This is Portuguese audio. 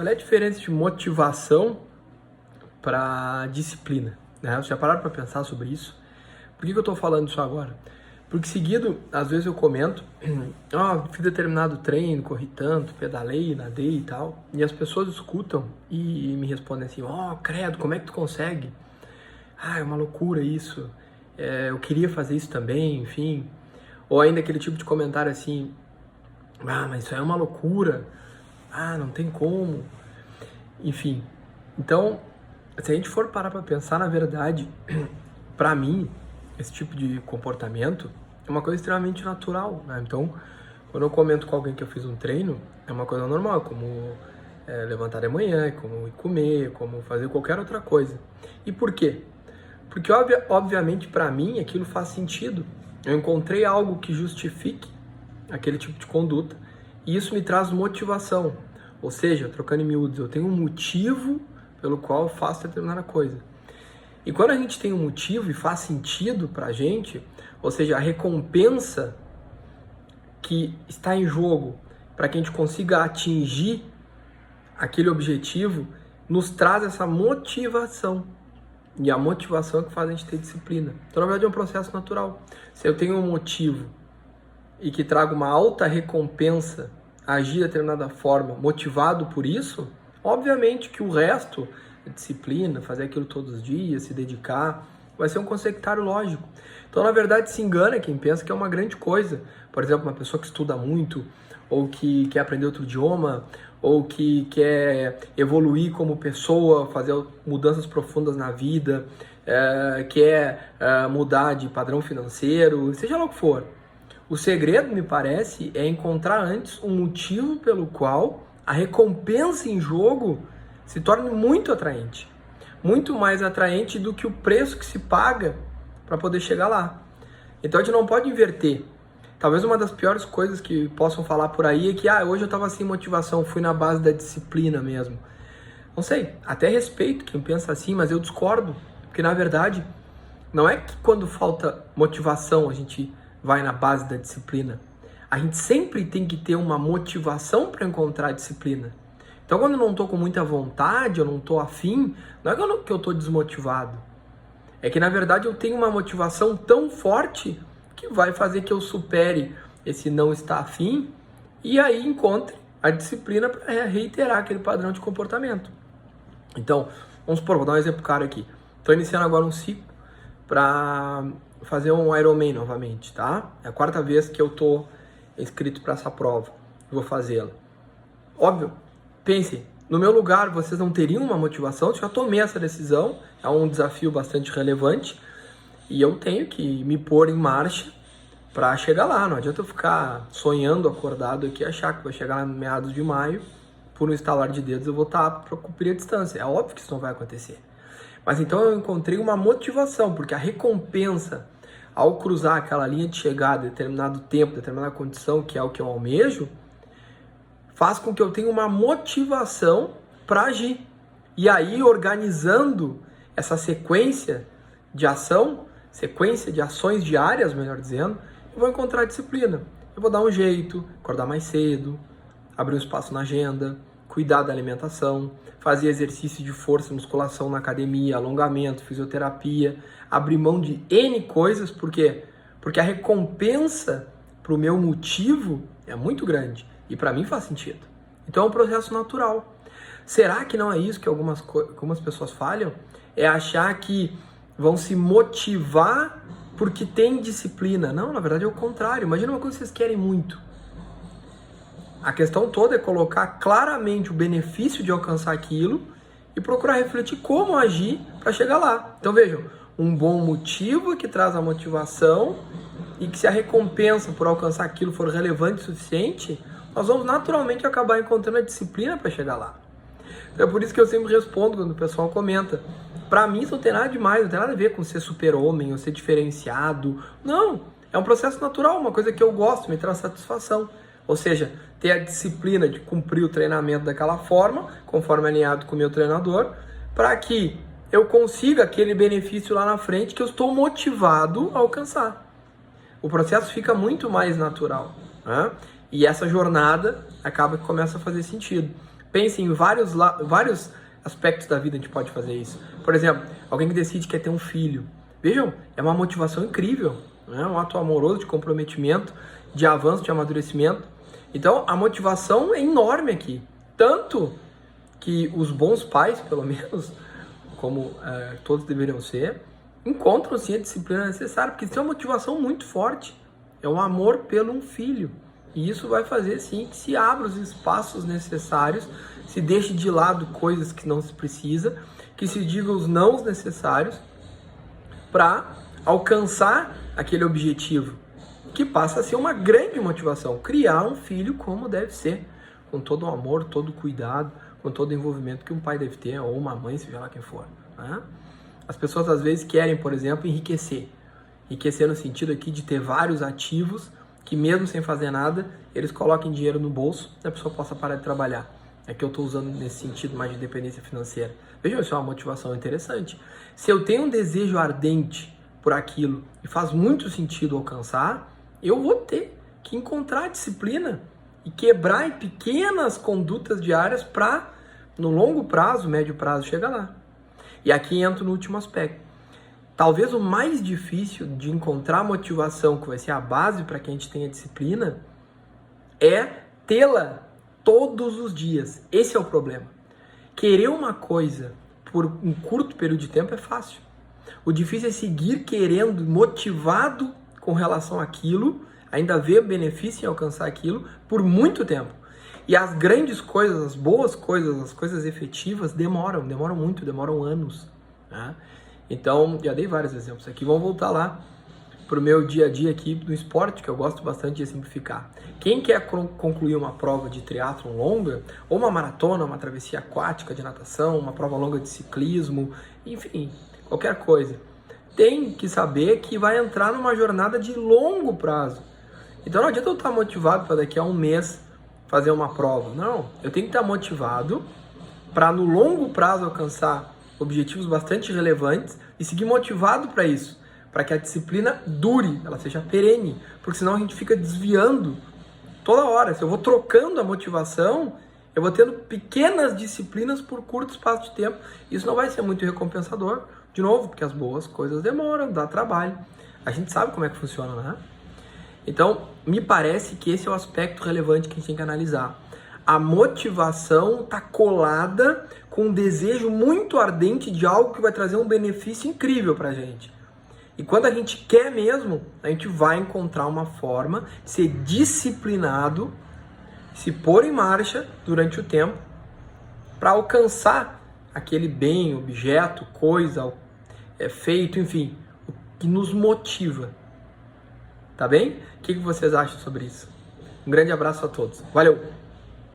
Qual é a diferença de motivação para disciplina? Né? Vocês já pararam para pensar sobre isso? Por que eu estou falando isso agora? Porque seguido, às vezes eu comento, fiz determinado treino, corri tanto, pedalei, nadei e tal, e as pessoas escutam e me respondem assim, credo, como é que tu consegue? É uma loucura isso, eu queria fazer isso também, enfim. Ou ainda aquele tipo de comentário assim, mas isso é uma loucura, não tem como. Enfim, então, se a gente for parar para pensar, na verdade, para mim, esse tipo de comportamento é uma coisa extremamente natural, né? Então, quando eu comento com alguém que eu fiz um treino, é uma coisa normal, como levantar de manhã, como ir comer, como fazer qualquer outra coisa. E por quê? Porque, obviamente, para mim, aquilo faz sentido. Eu encontrei algo que justifique aquele tipo de conduta e isso me traz motivação. Ou seja, trocando em miúdos, eu tenho um motivo pelo qual eu faço determinada coisa. E quando a gente tem um motivo e faz sentido pra gente, ou seja, a recompensa que está em jogo para que a gente consiga atingir aquele objetivo, nos traz essa motivação. E a motivação é que faz a gente ter disciplina. Então, na verdade, é um processo natural. Se eu tenho um motivo e que traga uma alta recompensa, agir de determinada forma, motivado por isso, obviamente que o resto, a disciplina, fazer aquilo todos os dias, se dedicar, vai ser um consecutário lógico. Então, na verdade, se engana quem pensa que é uma grande coisa. Por exemplo, uma pessoa que estuda muito, ou que quer aprender outro idioma, ou que quer evoluir como pessoa, fazer mudanças profundas na vida, quer mudar de padrão financeiro, seja lá o que for. O segredo, me parece, é encontrar antes um motivo pelo qual a recompensa em jogo se torne muito atraente. Muito mais atraente do que o preço que se paga para poder chegar lá. Então a gente não pode inverter. Talvez uma das piores coisas que possam falar por aí é que hoje eu estava sem motivação, fui na base da disciplina mesmo. Não sei, até respeito quem pensa assim, mas eu discordo. Porque na verdade, não é que quando falta motivação a gente vai na base da disciplina. A gente sempre tem que ter uma motivação para encontrar a disciplina. Então quando eu não estou com muita vontade, eu não estou afim, não é que eu estou desmotivado. É que na verdade eu tenho uma motivação tão forte que vai fazer que eu supere esse não estar afim e aí encontre a disciplina para reiterar aquele padrão de comportamento. Então, vamos supor, vou dar um exemplo claro aqui. Estou iniciando agora um ciclo para fazer um Ironman novamente, tá? É a 4ª vez que eu estou inscrito para essa prova. Vou fazê-la. Óbvio, pense, no meu lugar vocês não teriam uma motivação, eu já tomei essa decisão, é um desafio bastante relevante e eu tenho que me pôr em marcha para chegar lá. Não adianta eu ficar sonhando acordado aqui e achar que vai chegar lá no meados de maio, por um estalar de dedos eu vou estar para cumprir a distância. É óbvio que isso não vai acontecer. Mas então eu encontrei uma motivação, porque a recompensa ao cruzar aquela linha de chegada, determinado tempo, determinada condição, que é o que eu almejo, faz com que eu tenha uma motivação para agir. E aí, organizando essa sequência de ação, sequência de ações diárias, melhor dizendo, eu vou encontrar disciplina. Eu vou dar um jeito, acordar mais cedo, abrir um espaço na agenda, cuidar da alimentação, fazer exercício de força, musculação na academia, alongamento, fisioterapia, abrir mão de N coisas, por quê? Porque a recompensa para o meu motivo é muito grande e para mim faz sentido. Então é um processo natural. Será que não é isso que algumas pessoas falham? É achar que vão se motivar porque tem disciplina. Não, na verdade é o contrário. Imagina uma coisa que vocês querem muito. A questão toda é colocar claramente o benefício de alcançar aquilo e procurar refletir como agir para chegar lá. Então vejam, um bom motivo que traz a motivação e que se a recompensa por alcançar aquilo for relevante o suficiente, nós vamos naturalmente acabar encontrando a disciplina para chegar lá. Então é por isso que eu sempre respondo quando o pessoal comenta. Para mim isso não tem nada demais, não tem nada a ver com ser super-homem ou ser diferenciado. Não, é um processo natural, uma coisa que eu gosto, me traz satisfação. Ou seja, ter a disciplina de cumprir o treinamento daquela forma, conforme alinhado com o meu treinador, para que eu consiga aquele benefício lá na frente que eu estou motivado a alcançar. O processo fica muito mais natural, né? E essa jornada acaba que começa a fazer sentido. Pense em vários aspectos da vida a gente pode fazer isso. Por exemplo, alguém que decide que quer ter um filho. Vejam, é uma motivação incrível, né? Um ato amoroso, de comprometimento, de avanço, de amadurecimento. Então, a motivação é enorme aqui. Tanto que os bons pais, pelo menos, como todos deveriam ser, encontram sim a disciplina necessária, porque isso é uma motivação muito forte. É um amor pelo um filho. E isso vai fazer sim que se abra os espaços necessários, se deixe de lado coisas que não se precisa, que se diga os nãos necessários para alcançar aquele objetivo, que passa a ser uma grande motivação, criar um filho como deve ser, com todo o amor, todo o cuidado, com todo o envolvimento que um pai deve ter, ou uma mãe, seja lá quem for, né? As pessoas às vezes querem, por exemplo, enriquecer no sentido aqui de ter vários ativos, que mesmo sem fazer nada, eles coloquem dinheiro no bolso e a pessoa possa parar de trabalhar. É que eu estou usando nesse sentido mais de independência financeira. Vejam, isso é uma motivação interessante. Se eu tenho um desejo ardente por aquilo e faz muito sentido alcançar, eu vou ter que encontrar disciplina e quebrar em pequenas condutas diárias para, no longo prazo, médio prazo, chegar lá. E aqui entro no último aspecto. Talvez o mais difícil de encontrar motivação, que vai ser a base para que a gente tenha disciplina, é tê-la todos os dias. Esse é o problema. Querer uma coisa por um curto período de tempo é fácil. O difícil é seguir querendo, motivado com relação àquilo, ainda ver benefício em alcançar aquilo por muito tempo. E as grandes coisas, as boas coisas, as coisas efetivas demoram muito, demoram anos, né? Então, já dei vários exemplos aqui. Vamos voltar lá para o meu dia a dia aqui no esporte, que eu gosto bastante de simplificar. Quem quer concluir uma prova de triatlon longa, ou uma maratona, uma travessia aquática de natação, uma prova longa de ciclismo, enfim, qualquer coisa, tem que saber que vai entrar numa jornada de longo prazo. Então não adianta eu estar motivado para daqui a um mês fazer uma prova. Não, eu tenho que estar motivado para no longo prazo alcançar objetivos bastante relevantes e seguir motivado para isso, para que a disciplina dure, ela seja perene, porque senão a gente fica desviando toda hora. Se eu vou trocando a motivação, eu vou tendo pequenas disciplinas por curto espaço de tempo. Isso não vai ser muito recompensador, de novo, porque as boas coisas demoram, dá trabalho. A gente sabe como é que funciona, né? Então, me parece que esse é o aspecto relevante que a gente tem que analisar. A motivação está colada com um desejo muito ardente de algo que vai trazer um benefício incrível para a gente. E quando a gente quer mesmo, a gente vai encontrar uma forma de ser disciplinado, se pôr em marcha durante o tempo, para alcançar aquele bem, objeto, coisa, feito, enfim, o que nos motiva. Tá bem? O que vocês acham sobre isso? Um grande abraço a todos. Valeu!